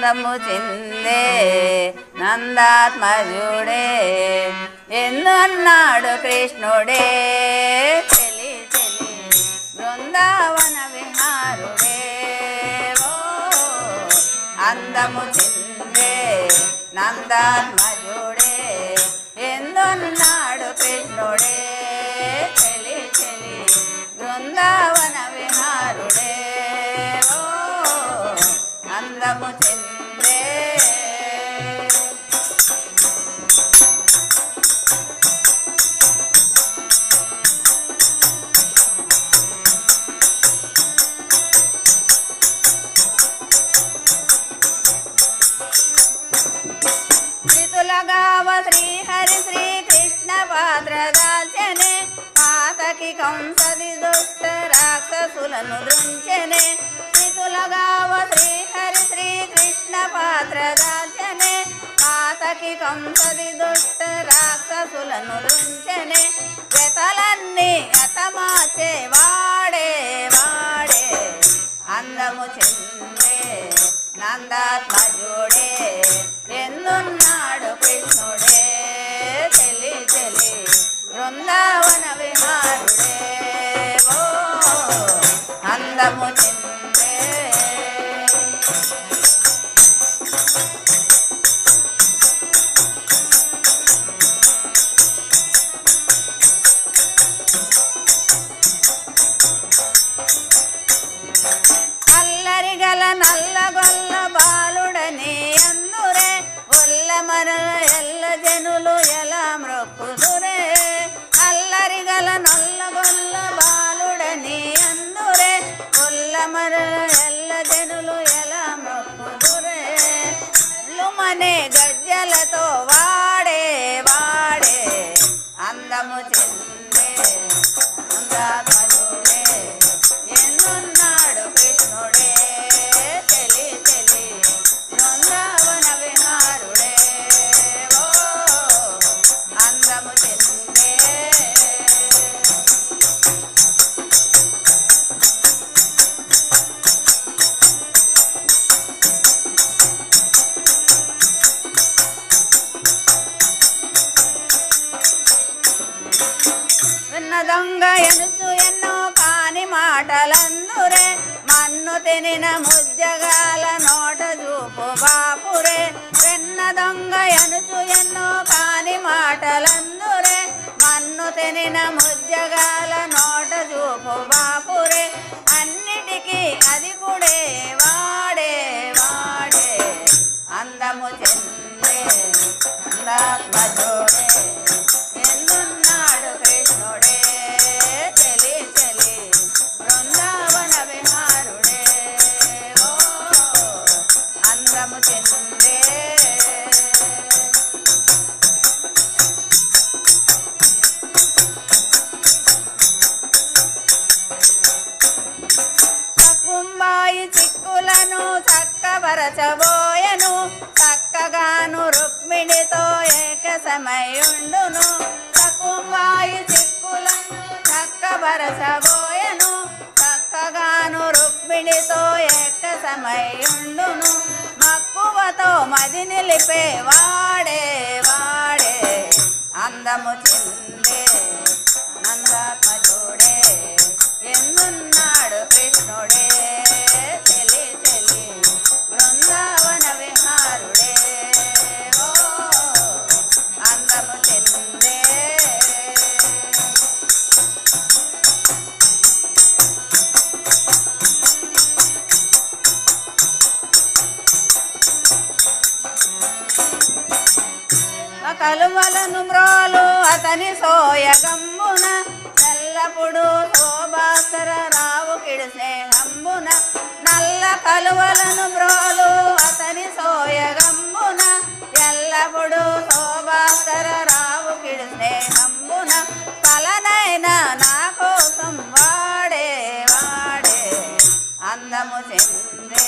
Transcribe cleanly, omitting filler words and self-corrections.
అందము చిందే నందాత్మజుడే ఎందు అన్నాడు కృష్ణుడే చెలి చెలి బృందావన విహారుడే ఓ అందము చిందే నందాత్మజుడే ఎందు అన్నాడు కృష్ణుడే చెలి చెలి బృందావన విహారుడే ఓ అందము చిందే శ్రీతులగావ శ్రీహరి శ్రీకృష్ణ పాత్రదాల్చనే పాతకి కంసది దుష్ట రాక్షసులను దృంచనే శ్రీతులగావ శ్రీహరి శ్రీకృష్ణ పాత్రదాల్చనే పాతకి కంసది దుష్ట రాక్షసులను దృంచనే జతలన్నీ అతమాచే వాడే వాడే అందము చిందే నందాత్మజుడే ఎందున్నాడు కృష్ణుడే చెలి చెలి బృందావన విహారుడే ఓ అందము చిందే అల్లరిగల నల్లగొల్ల బాలుడని అందురే ఒల్లమర ఎల్ల జనులు ఎలా మ్రొక్కుదురే అల్లరిగల నల్లగొల్ల బాలుడని అందురే ఒల్లమర ఎల్ల జనులు ఎలా మ్రొక్కుదురే లుమనే గజ్జలతో వాడే వాడే అందము చిందే నందాత్మజుడే ఎన్నున్నాడు కృష్ణుడే చెలి చెలి బృందావన విహారుడే ఓ అందము చిందే విన్న దొంగ ఎనుచు ఎన్నో కాని మాటలందురే మన్ను తినిన ముజ్జగాల నోట చూపు బాపురే విన్న దొంగ ఎనుచు ఎన్నో కాని మాటలందురే మన్ను తినిన ముజ్జగాల నోట చూపు బాపురే అన్నిటికీ అది కూడా వాడే వాడే అందము చిందే నందాత్మజుడే ఎందున్నాడు కృష్ణుడే చెలి చెలి బృందావన విహారుడే ఓ అందము చిందే చక్కుంబాయి చిక్కులను చక్కబరచబోయను చక్కగాను రుక్మిణితో ఏకసమయుండును చక్కుంబాయి చిక్కులను చక్కబరచబోయను చక్కగాను రుక్మిణితో ఏకసమయుండును మక్కువతో మది నిలిపే వాడే వాడే అందము చిందే నందాత్మజుడే ఎందున్నాడు కృష్ణుడే చెలి చెలి బృందావన విహారుడే ఓ అందము చిందే కలువలను మ్రోలు అతని సోయగమ్మున ఎల్లప్పుడు శోభాస్కర రావు కిడిసే హంబున నల్ల కలువలను మ్రోలు అతని సోయగమ్మున ఎల్లప్పుడు శోభాస్కర రావు కిడిసే హంబున తలనైనా నా కోసం వాడే వాడే అందము చిందే